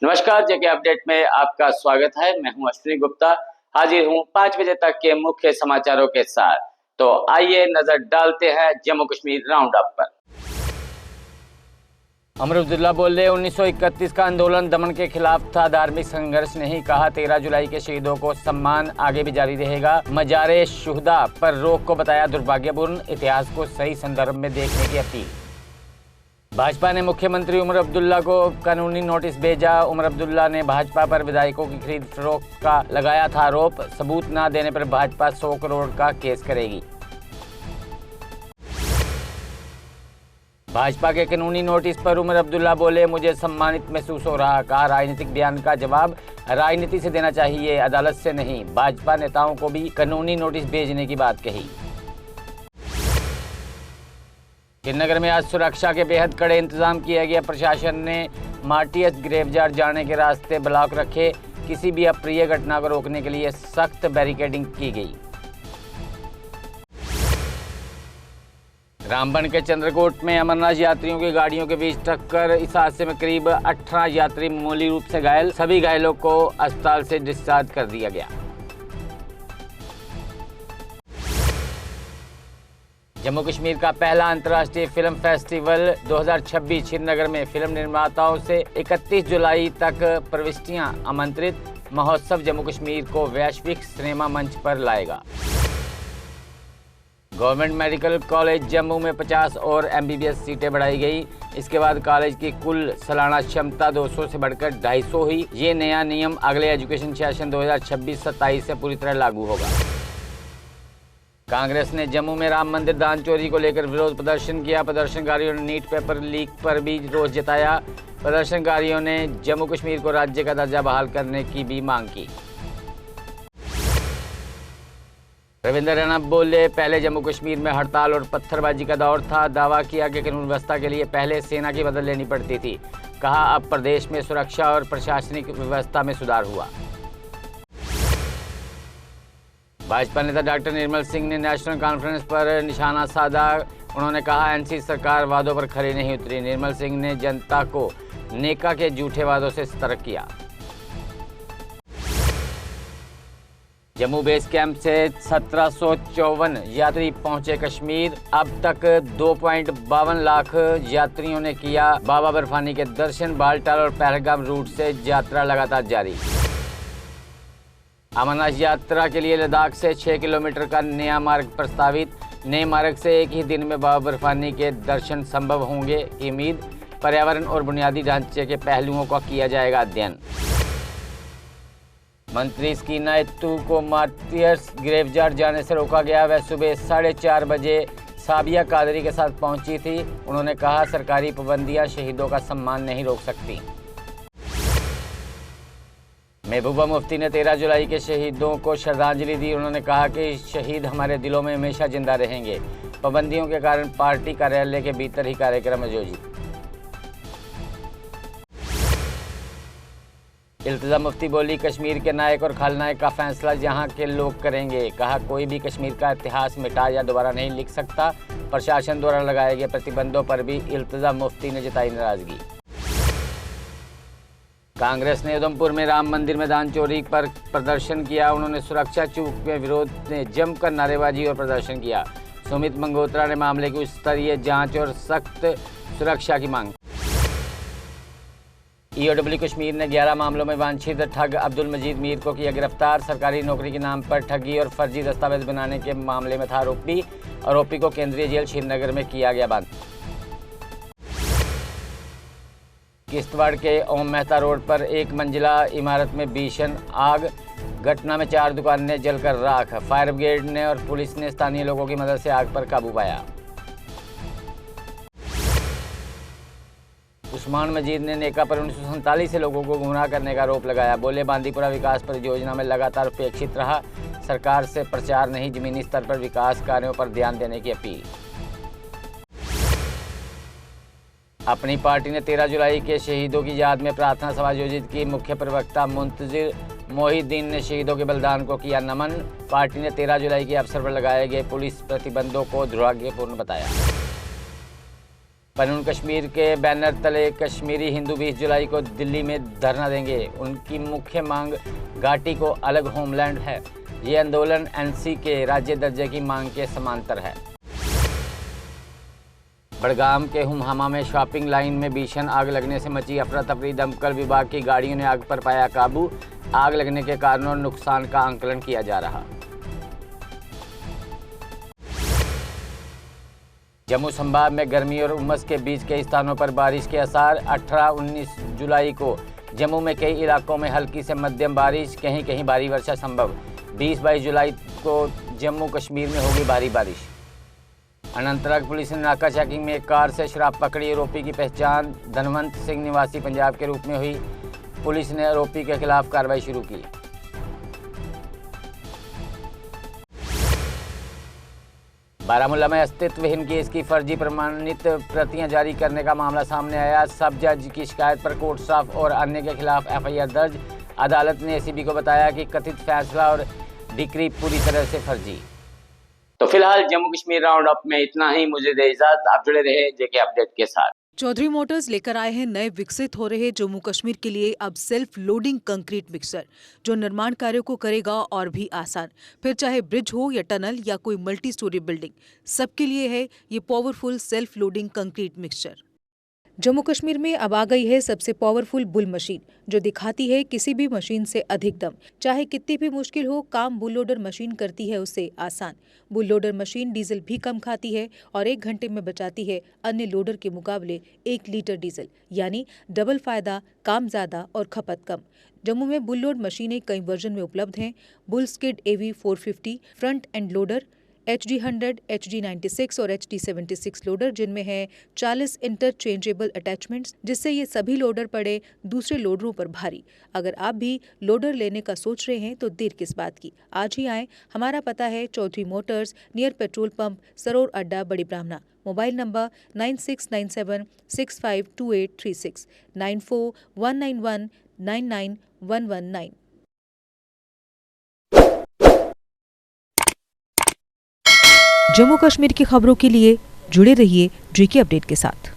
नमस्कार, जेके अपडेट में आपका स्वागत है। मैं हूं अश्विनी गुप्ता, हाजिर हूं 5 बजे तक के मुख्य समाचारों के साथ। तो आइए नजर डालते हैं जम्मू कश्मीर राउंड अप पर। उमर अब्दुल्ला बोले 1931 का आंदोलन दमन के खिलाफ था, धार्मिक संघर्ष नहीं। कहा 13 जुलाई के शहीदों को सम्मान आगे भी जारी रहेगा। मजारे शुहदा पर रोक को बताया दुर्भाग्यपूर्ण, इतिहास को सही संदर्भ में देखने की अपील। भाजपा ने मुख्यमंत्री उमर अब्दुल्ला को कानूनी नोटिस भेजा। उमर अब्दुल्ला ने भाजपा पर विधायकों की खरीद फरोख्त का लगाया था आरोप। सबूत न देने पर भाजपा 100 करोड़ का केस करेगी। भाजपा के कानूनी नोटिस पर उमर अब्दुल्ला बोले मुझे सम्मानित महसूस हो रहा। कहा राजनीतिक बयान का जवाब राजनीति से देना चाहिए, अदालत से नहीं। भाजपा नेताओं को भी कानूनी नोटिस भेजने की बात कही। श्रीनगर में आज सुरक्षा के बेहद कड़े इंतजाम किया गया। प्रशासन ने मार्टियस ग्रेवयार्ड जाने के रास्ते ब्लॉक रखे। किसी भी अप्रिय घटना को रोकने के लिए सख्त बैरिकेडिंग की गई। रामबन के चंद्रकोट में अमरनाथ यात्रियों की गाड़ियों के बीच टक्कर। इस हादसे में करीब 18 यात्री मामूली रूप से घायल। सभी घायलों को अस्पताल से डिस्चार्ज कर दिया गया। जम्मू कश्मीर का पहला अंतर्राष्ट्रीय फिल्म फेस्टिवल 2026 श्रीनगर में फिल्म निर्माताओं से 31 जुलाई तक प्रविष्टियां आमंत्रित। महोत्सव जम्मू कश्मीर को वैश्विक सिनेमा मंच पर लाएगा। गवर्नमेंट मेडिकल कॉलेज जम्मू में 50 और MBBS सीटें बढ़ाई गई। इसके बाद कॉलेज की कुल सालाना क्षमता 200 से बढ़कर 250 हुई। ये नया नियम अगले एजुकेशन सेशन 2026-27 से पूरी तरह लागू होगा। कांग्रेस ने जम्मू में राम मंदिर दान चोरी को लेकर विरोध प्रदर्शन किया। प्रदर्शनकारियों ने नीट पेपर लीक पर भी रोष जताया। प्रदर्शनकारियों ने जम्मू कश्मीर को राज्य का दर्जा बहाल करने की भी मांग की। रविंद्र रैना बोले पहले जम्मू कश्मीर में हड़ताल और पत्थरबाजी का दौर था। दावा किया कि कानून व्यवस्था के लिए पहले सेना की मदद लेनी पड़ती थी। कहा अब प्रदेश में सुरक्षा और प्रशासनिक व्यवस्था में सुधार हुआ। भाजपा नेता डॉक्टर निर्मल सिंह ने नेशनल कॉन्फ्रेंस पर निशाना साधा। उन्होंने कहा NC सरकार वादों पर खरी नहीं उतरी। निर्मल सिंह ने जनता को नेका के झूठे वादों से सतर्क किया। जम्मू बेस कैंप से 1754 यात्री पहुंचे कश्मीर। अब तक 2.52 लाख यात्रियों ने किया बाबा बर्फानी के दर्शन। बालटाल और पहलगाम रूट से यात्रा लगातार जारी। अमरनाथ यात्रा के लिए लद्दाख से 6 किलोमीटर का नया मार्ग प्रस्तावित। नए मार्ग से एक ही दिन में बाबा बर्फानी के दर्शन संभव होंगे की उम्मीद। पर्यावरण और बुनियादी ढांचे के पहलुओं का किया जाएगा अध्ययन। मंत्री स्कीना इत्तू को मार्टियस ग्रेवयार्ड जाने से रोका गया। वह सुबह 4:30 बजे साबिया कादरी के साथ पहुंची थी। उन्होंने कहा सरकारी पाबंदियां शहीदों का सम्मान नहीं रोक सकती। महबूबा मुफ्ती ने 13 जुलाई के शहीदों को श्रद्धांजलि दी। उन्होंने कहा कि शहीद हमारे दिलों में हमेशा जिंदा रहेंगे। पाबंदियों के कारण पार्टी कार्यालय के भीतर ही कार्यक्रम आयोजित। इल्तिजा मुफ्ती बोली कश्मीर के नायक और खलनायक का फैसला यहाँ के लोग करेंगे। कहा कोई भी कश्मीर का इतिहास मिटा या दोबारा नहीं लिख सकता। प्रशासन द्वारा लगाए गए प्रतिबंधों पर भी इल्तिजा मुफ्ती ने जताई नाराजगी। कांग्रेस ने उधमपुर में राम मंदिर में दान चोरी पर प्रदर्शन किया। उन्होंने सुरक्षा चूक में विरोध में जमकर नारेबाजी और प्रदर्शन किया। सुमित मंगोत्रा ने मामले की उच्च स्तरीय जांच और सख्त सुरक्षा की मांग। EOW कश्मीर ने 11 मामलों में वांछित ठग अब्दुल मजीद मीर को किया गिरफ्तार। सरकारी नौकरी के नाम पर ठगी और फर्जी दस्तावेज बनाने के मामले में था आरोपी। आरोपी को केंद्रीय जेल श्रीनगर में किया गया बंद। किश्तवाड़ के ओम मेहता रोड पर एक मंजिला इमारत में भीषण आग। घटना में 4 दुकानें जलकर राख। फायर ब्रिगेड ने और पुलिस ने स्थानीय लोगों की मदद से आग पर काबू पाया। उस्मान मजीद ने नेका पर 1947 से लोगों को गुमराह करने का आरोप लगाया। बोले बांदीपुरा विकास परियोजना में लगातार उपेक्षित रहा। सरकार से प्रचार नहीं, जमीनी स्तर पर विकास कार्यों पर ध्यान देने की अपील। अपनी पार्टी ने 13 जुलाई के शहीदों की याद में प्रार्थना सभा आयोजित की। मुख्य प्रवक्ता मुंतजिर मोहिद्दीन ने शहीदों के बलिदान को किया नमन। पार्टी ने 13 जुलाई के अवसर पर लगाए गए पुलिस प्रतिबंधों को दुर्भाग्यपूर्ण बताया। पनून कश्मीर के बैनर तले कश्मीरी हिंदू 20 जुलाई को दिल्ली में धरना देंगे। उनकी मुख्य मांग घाटी को अलग होमलैंड है। ये आंदोलन एनसी के राज्य दर्जे की मांग के समांतर है। बड़गाम के हुमहामा में शॉपिंग लाइन में भीषण आग लगने से मची अफरा तफरी। दमकल विभाग की गाड़ियों ने आग पर पाया काबू। आग लगने के कारणों और नुकसान का आंकलन किया जा रहा। जम्मू संभाग में गर्मी और उमस के बीच कई स्थानों पर बारिश के आसार। 18-19 जुलाई को जम्मू में कई इलाकों में हल्की से मध्यम बारिश, कहीं कहीं भारी वर्षा संभव। 20-22 जुलाई को जम्मू कश्मीर में होगी भारी बारिश। अनंतनाग पुलिस ने नाका चेकिंग में एक कार से शराब पकड़ी। आरोपी की पहचान धनवंत सिंह निवासी पंजाब के रूप में हुई। पुलिस ने आरोपी के खिलाफ कार्रवाई शुरू की। बारामूला में अस्तित्वहीन केस की फर्जी प्रमाणित प्रतियां जारी करने का मामला सामने आया। सब जज की शिकायत पर कोर्ट स्टाफ और अन्य के खिलाफ एफआईआर दर्ज। अदालत ने एसीबी को बताया कि कथित फैसला और डिक्री पूरी तरह से फर्जी। तो फिलहाल जम्मू कश्मीर राउंड अप में इतना ही। मुझे दे इजाजत। आप जुड़े रहे जेके अपडेट के साथ। चौधरी मोटर्स लेकर आए हैं नए विकसित हो रहे जम्मू कश्मीर के लिए अब सेल्फ लोडिंग कंक्रीट मिक्सर, जो निर्माण कार्यों को करेगा और भी आसान। फिर चाहे ब्रिज हो या टनल या कोई मल्टी स्टोरी बिल्डिंग, सबके लिए है ये powerful self loading concrete mixture. Jammu Kashmir में अब आ गई है सबसे पावरफुल बुल मशीन, जो दिखाती है किसी भी मशीन से अधिक दम। चाहे कितनी भी मुश्किल हो, काम बुल लोडर मशीन करती है उसे आसान। बुल लोडर मशीन डीजल भी कम खाती है और 1 घंटे में बचाती है अन्य लोडर के मुकाबले 1 लीटर डीजल, यानी डबल फायदा, काम ज्यादा और खपत कम। जम्मू में बुल लोड मशीनें कई वर्जन में उपलब्ध हैं। Bull skid AV 450 front end loader, HD 100, HD 96 और HD 76 लोडर, जिनमें है 40 इंटरचेंजेबल अटैचमेंट्स, जिससे ये सभी लोडर पड़े दूसरे लोडरों पर भारी। अगर आप भी लोडर लेने का सोच रहे हैं तो देर किस बात की, आज ही आएँ। हमारा पता है Chaudhary motors, near petrol pump, Saror Adda, Bari ब्राह्मणा। Mobile number 9697652836, 9419199119। जम्मू कश्मीर की खबरों के लिए जुड़े रहिए जेके अपडेट के साथ।